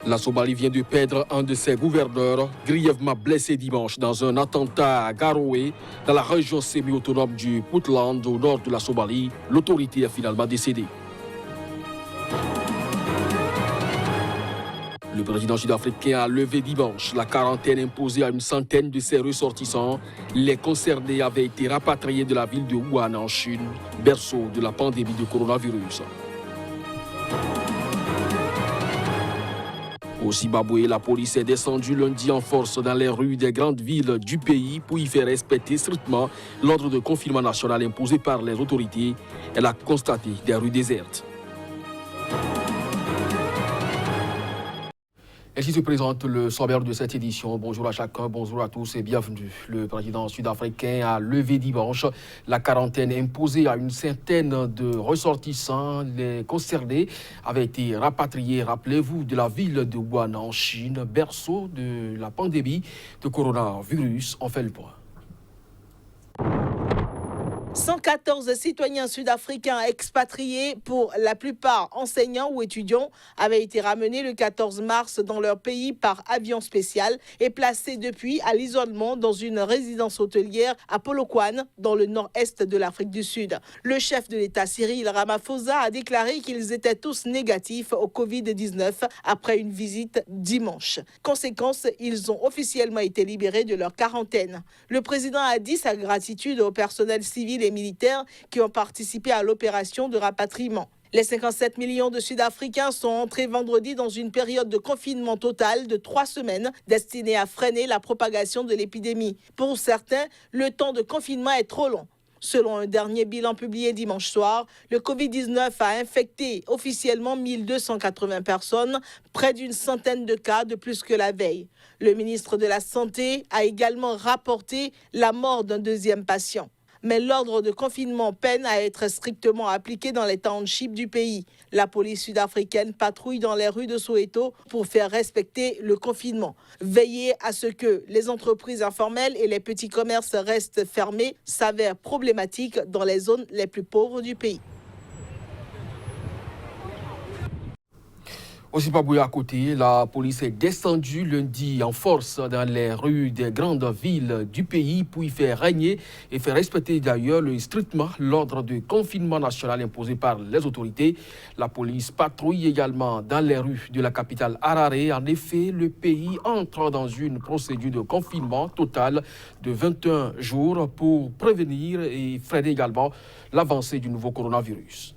La Somalie vient de perdre un de ses gouverneurs, grièvement blessé dimanche dans un attentat à Garowe, dans la région semi-autonome du Puntland, au nord de la Somalie. L'autorité est finalement décédée. Le président sud-africain a levé dimanche la quarantaine imposée à une centaine de ses ressortissants. Les concernés avaient été rapatriés de la ville de Wuhan en Chine, berceau de la pandémie de coronavirus. Au Zimbabwe, la police est descendue lundi en force dans les rues des grandes villes du pays pour y faire respecter strictement l'ordre de confinement national imposé par les autorités. Elle a constaté des rues désertes. Ainsi se présente le sommaire de cette édition. Bonjour à chacun, bonjour à tous et bienvenue. Le président sud-africain a levé dimanche la quarantaine imposée à une centaine de ressortissants. Les concernés avaient été rapatriés, rappelez-vous, de la ville de Wuhan en Chine, berceau de la pandémie de coronavirus. On fait le point. 114 citoyens sud-africains expatriés, pour la plupart enseignants ou étudiants, avaient été ramenés le 14 mars dans leur pays par avion spécial et placés depuis à l'isolement dans une résidence hôtelière à Polokwane, dans le nord-est de l'Afrique du Sud. Le chef de l'État Cyril Ramaphosa a déclaré qu'ils étaient tous négatifs au Covid-19 après une visite dimanche. Conséquence, ils ont officiellement été libérés de leur quarantaine. Le président a dit sa gratitude au personnel civil et militaires qui ont participé à l'opération de rapatriement. Les 57 millions de Sud-Africains sont entrés vendredi dans une période de confinement total de 3 semaines destinée à freiner la propagation de l'épidémie. Pour certains, le temps de confinement est trop long. Selon un dernier bilan publié dimanche soir, le Covid-19 a infecté officiellement 1280 personnes, près d'une centaine de cas de plus que la veille. Le ministre de la Santé a également rapporté la mort d'un deuxième patient. Mais l'ordre de confinement peine à être strictement appliqué dans les townships du pays. La police sud-africaine patrouille dans les rues de Soweto pour faire respecter le confinement. Veiller à ce que les entreprises informelles et les petits commerces restent fermés s'avère problématique dans les zones les plus pauvres du pays. Au Zimbabwe à côté, la police est descendue lundi en force dans les rues des grandes villes du pays pour y faire régner et faire respecter d'ailleurs strictement l'ordre de confinement national imposé par les autorités. La police patrouille également dans les rues de la capitale Harare. En effet, le pays entre dans une procédure de confinement total de 21 jours pour prévenir et freiner également l'avancée du nouveau coronavirus.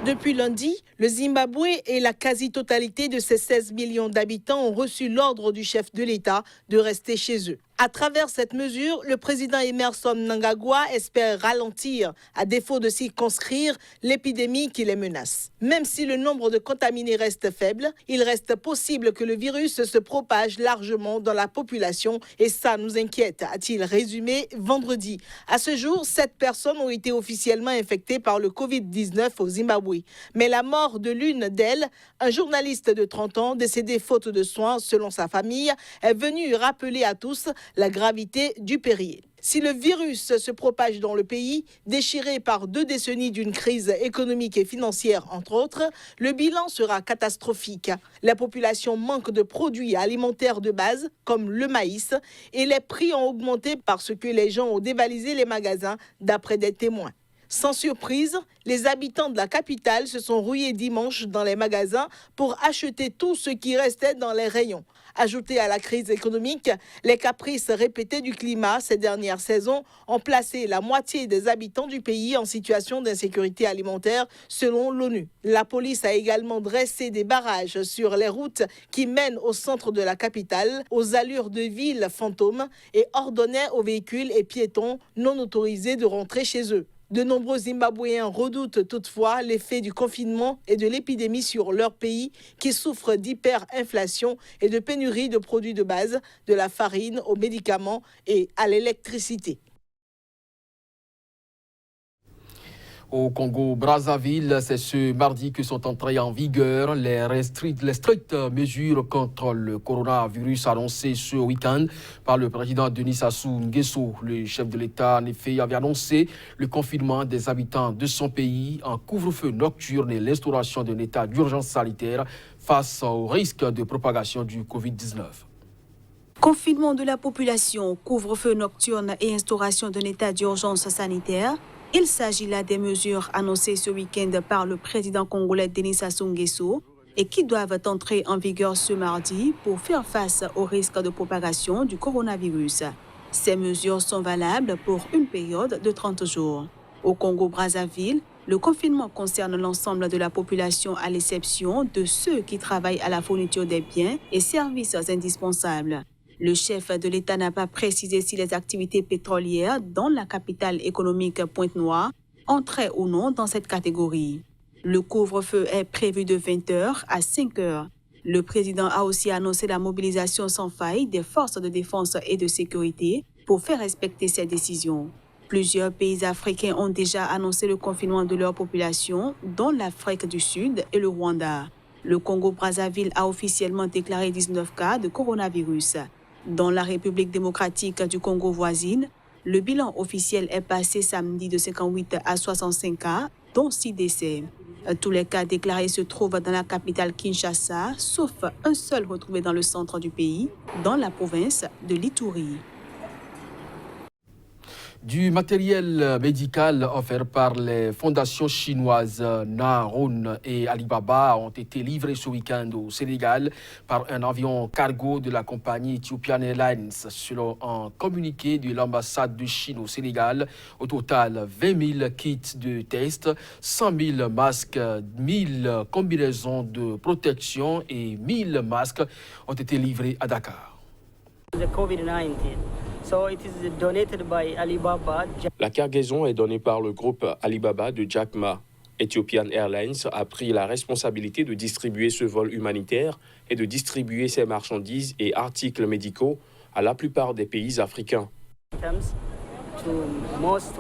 Depuis lundi, le Zimbabwe et la quasi-totalité de ses 16 millions d'habitants ont reçu l'ordre du chef de l'État de rester chez eux. À travers cette mesure, le président Emmerson Mnangagwa espère ralentir, à défaut de circonscrire, l'épidémie qui les menace. Même si le nombre de contaminés reste faible, il reste possible que le virus se propage largement dans la population et ça nous inquiète, a-t-il résumé vendredi. À ce jour, 7 personnes ont été officiellement infectées par le Covid-19 au Zimbabwe. Mais la mort de l'une d'elles, un journaliste de 30 ans décédé faute de soins selon sa famille, est venue rappeler à tous la gravité du péril. Si le virus se propage dans le pays, déchiré par 2 décennies d'une crise économique et financière entre autres, le bilan sera catastrophique. La population manque de produits alimentaires de base, comme le maïs, et les prix ont augmenté parce que les gens ont dévalisé les magasins, d'après des témoins. Sans surprise, les habitants de la capitale se sont rués dimanche dans les magasins pour acheter tout ce qui restait dans les rayons. Ajouté à la crise économique, les caprices répétés du climat ces dernières saisons ont placé la moitié des habitants du pays en situation d'insécurité alimentaire, selon l'ONU. La police a également dressé des barrages sur les routes qui mènent au centre de la capitale, aux allures de ville fantômes, et ordonnait aux véhicules et piétons non autorisés de rentrer chez eux. De nombreux Zimbabwéens redoutent toutefois l'effet du confinement et de l'épidémie sur leur pays qui souffre d'hyperinflation et de pénurie de produits de base, de la farine aux médicaments et à l'électricité. Au Congo-Brazzaville, c'est ce mardi que sont entrées en vigueur les strictes mesures contre le coronavirus annoncées ce week-end par le président Denis Sassou Nguesso. Le chef de l'État, en effet, avait annoncé le confinement des habitants de son pays en couvre-feu nocturne et l'instauration d'un état d'urgence sanitaire face au risque de propagation du Covid-19. Confinement de la population, couvre-feu nocturne et instauration d'un état d'urgence sanitaire. Il s'agit là des mesures annoncées ce week-end par le président congolais Denis Sassou Nguesso et qui doivent entrer en vigueur ce mardi pour faire face au risque de propagation du coronavirus. Ces mesures sont valables pour une période de 30 jours. Au Congo-Brazzaville, le confinement concerne l'ensemble de la population à l'exception de ceux qui travaillent à la fourniture des biens et services indispensables. Le chef de l'État n'a pas précisé si les activités pétrolières dans la capitale économique Pointe-Noire entraient ou non dans cette catégorie. Le couvre-feu est prévu de 20h à 5h. Le président a aussi annoncé la mobilisation sans faille des forces de défense et de sécurité pour faire respecter ces décisions. Plusieurs pays africains ont déjà annoncé le confinement de leur population, dont l'Afrique du Sud et le Rwanda. Le Congo-Brazzaville a officiellement déclaré 19 cas de coronavirus. Dans la République démocratique du Congo voisine, le bilan officiel est passé samedi de 58 à 65 cas, dont 6 décès. Tous les cas déclarés se trouvent dans la capitale Kinshasa, sauf un seul retrouvé dans le centre du pays, dans la province de l'Ituri. Du matériel médical offert par les fondations chinoises Naroun et Alibaba ont été livrés ce week-end au Sénégal par un avion cargo de la compagnie Ethiopian Airlines. Selon un communiqué de l'ambassade de Chine au Sénégal, au total 20 000 kits de tests, 100 000 masques, 1000 combinaisons de protection et 1000 masques ont été livrés à Dakar. The COVID-19. So it is donated by Alibaba. La cargaison est donnée par le groupe Alibaba de Jack Ma. Ethiopian Airlines a pris la responsabilité de distribuer ce vol humanitaire et de distribuer ses marchandises et articles médicaux à la plupart des pays africains. To most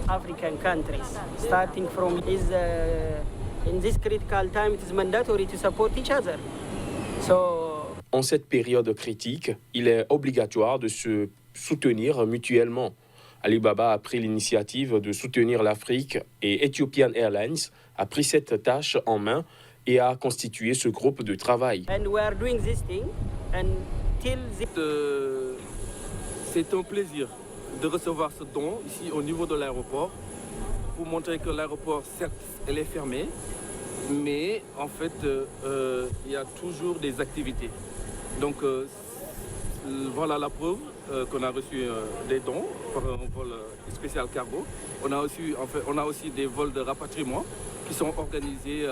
African countries, starting from in this critical time, it is mandatory to support each other. En cette période critique, il est obligatoire de se soutenir mutuellement. Alibaba a pris l'initiative de soutenir l'Afrique et Ethiopian Airlines a pris cette tâche en main et a constitué ce groupe de travail. C'est un plaisir de recevoir ce don ici au niveau de l'aéroport pour montrer que l'aéroport, certes, elle est fermée, mais en fait, il y a toujours des activités. Donc, voilà la preuve qu'on a reçu des dons par un vol spécial cargo. On a aussi des vols de rapatriement qui sont organisés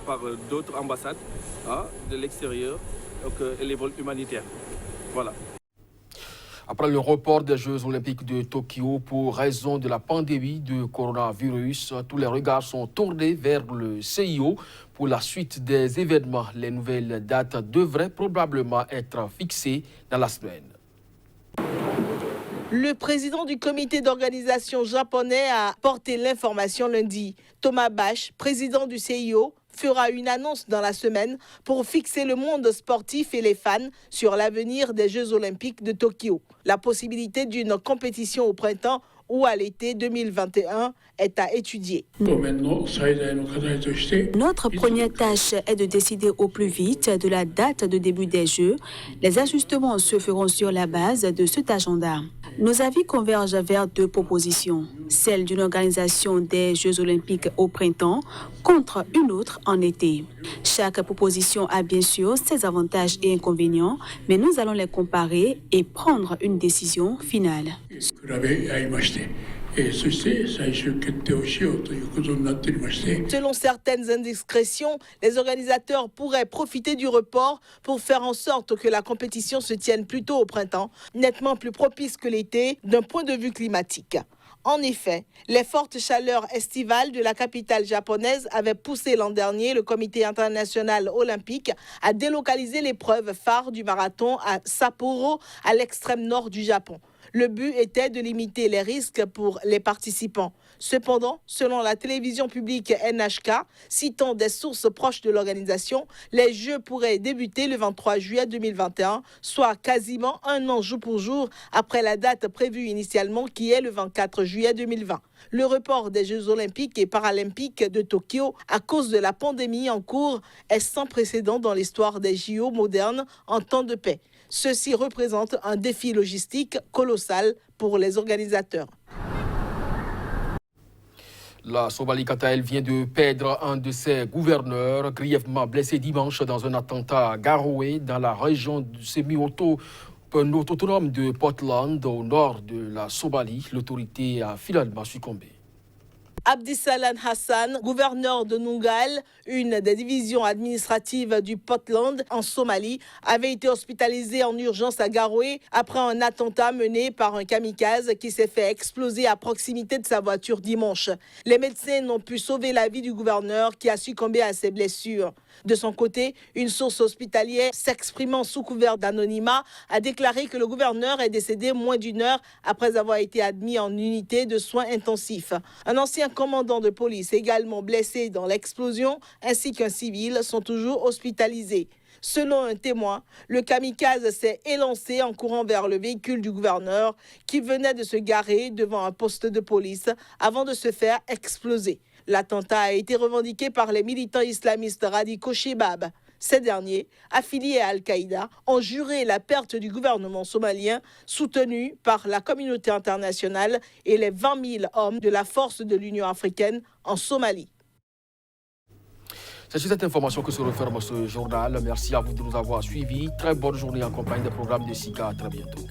par d'autres ambassades de l'extérieur et les vols humanitaires. Voilà. Après le report des Jeux olympiques de Tokyo pour raison de la pandémie de coronavirus, tous les regards sont tournés vers le CIO pour la suite des événements. Les nouvelles dates devraient probablement être fixées dans la semaine. Le président du comité d'organisation japonais a porté l'information lundi. Thomas Bach, président du CIO, fera une annonce dans la semaine pour fixer le monde sportif et les fans sur l'avenir des Jeux olympiques de Tokyo. La possibilité d'une compétition au printemps ou à l'été 2021 est à étudier. Notre première tâche est de décider au plus vite de la date de début des Jeux. Les ajustements se feront sur la base de cet agenda. Nos avis convergent vers deux propositions. Celle d'une organisation des Jeux olympiques au printemps contre une autre en été. Chaque proposition a bien sûr ses avantages et inconvénients, mais nous allons les comparer et prendre une décision finale. Selon certaines indiscrétions, les organisateurs pourraient profiter du report pour faire en sorte que la compétition se tienne plutôt au printemps, nettement plus propice que l'été d'un point de vue climatique. En effet, les fortes chaleurs estivales de la capitale japonaise avaient poussé l'an dernier le comité international olympique à délocaliser l'épreuve phare du marathon à Sapporo, à l'extrême nord du Japon. Le but était de limiter les risques pour les participants. Cependant, selon la télévision publique NHK, citant des sources proches de l'organisation, les Jeux pourraient débuter le 23 juillet 2021, soit quasiment un an jour pour jour après la date prévue initialement qui est le 24 juillet 2020. Le report des Jeux olympiques et paralympiques de Tokyo à cause de la pandémie en cours est sans précédent dans l'histoire des JO modernes en temps de paix. Ceci représente un défi logistique colossal pour les organisateurs. La Somalie, quant à elle, vient de perdre un de ses gouverneurs, grièvement blessé dimanche dans un attentat à Garowe, dans la région semi-autonome de Portland, au nord de la Somalie. L'autorité a finalement succombé. Abdisalan Hassan, gouverneur de Nungal, une des divisions administratives du Portland en Somalie, avait été hospitalisé en urgence à Garowe après un attentat mené par un kamikaze qui s'est fait exploser à proximité de sa voiture dimanche. Les médecins n'ont pu sauver la vie du gouverneur qui a succombé à ses blessures. De son côté, une source hospitalière s'exprimant sous couvert d'anonymat a déclaré que le gouverneur est décédé moins d'une heure après avoir été admis en unité de soins intensifs. Un ancien commandant de police également blessé dans l'explosion ainsi qu'un civil sont toujours hospitalisés. Selon un témoin, le kamikaze s'est élancé en courant vers le véhicule du gouverneur qui venait de se garer devant un poste de police avant de se faire exploser. L'attentat a été revendiqué par les militants islamistes radicaux Shebab. Ces derniers, affiliés à Al-Qaïda, ont juré la perte du gouvernement somalien soutenu par la communauté internationale et les 20 000 hommes de la force de l'Union africaine en Somalie. C'est sur cette information que se referme ce journal. Merci à vous de nous avoir suivis. Très bonne journée en compagnie des programmes de SICA. À très bientôt.